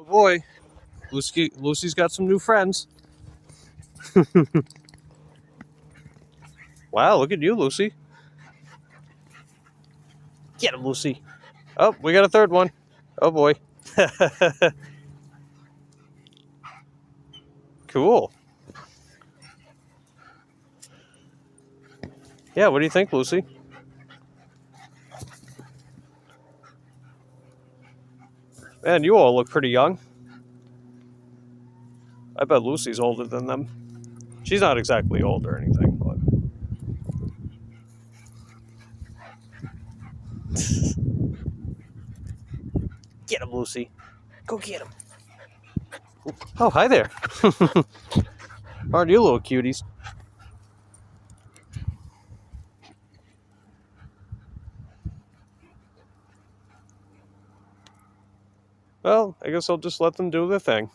boy. Lucy's got some new friends. Wow, look at you, Lucy. Get him, Lucy. Oh, we got a third one. Oh, boy. Cool. Yeah, what do you think, Lucy? Man, you all look pretty young. I bet Lucy's older than them. She's not exactly old or anything, but... Get him, Lucy. Go get him. Oh, hi there. Aren't you little cuties? Well, I guess I'll just let them do their thing.